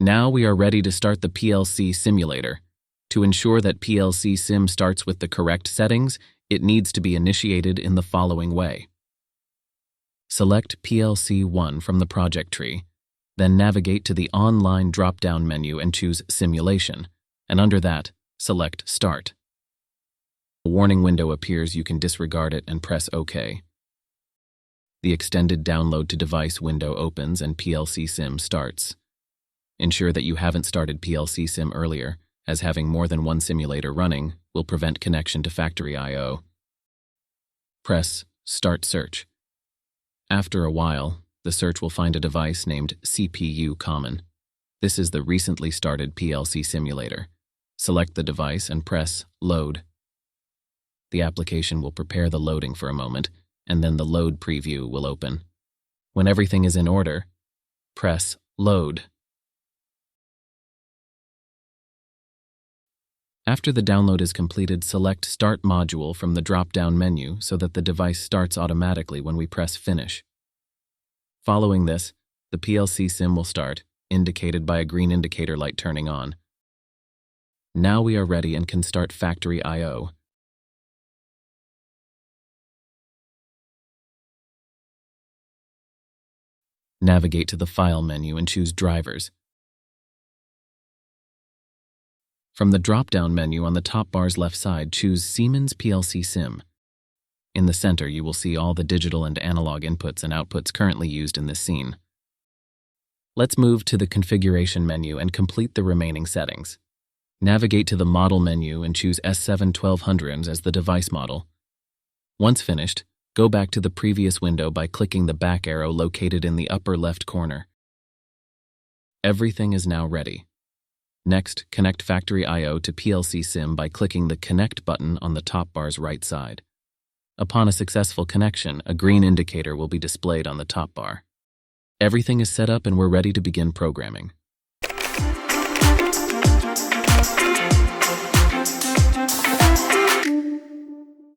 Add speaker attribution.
Speaker 1: Now we are ready to start the PLC simulator. To ensure that PLC-SIM starts with the correct settings, it needs to be initiated in the following way. Select PLC-1 from the project tree, then navigate to the online drop-down menu and choose Simulation, and under that, select Start. A warning window appears. You can disregard it and press OK. The extended download to device window opens and PLC-SIM starts. Ensure that you haven't started PLC-SIM earlier, as having more than one simulator running will prevent connection to factory I/O. Press Start Search. After a while, the search will find a device named CPU Common. This is the recently started PLC simulator. Select the device and press Load. The application will prepare the loading for a moment, and then the load preview will open. When everything is in order, press Load. After the download is completed, select Start Module from the drop-down menu so that the device starts automatically when we press Finish. Following this, the PLC-SIM will start, indicated by a green indicator light turning on. Now we are ready and can start factory I/O. Navigate to the File menu and choose Drivers. From the drop-down menu on the top bar's left side, choose Siemens PLC-SIM. In the center, you will see all the digital and analog inputs and outputs currently used in this scene. Let's move to the Configuration menu and complete the remaining settings. Navigate to the Model menu and choose S7-1200 as the device model. Once finished, go back to the previous window by clicking the back arrow located in the upper left corner. Everything is now ready. Next, connect factory I/O to PLC-SIM by clicking the Connect button on the top bar's right side. Upon a successful connection, a green indicator will be displayed on the top bar. Everything is set up and we're ready to begin programming.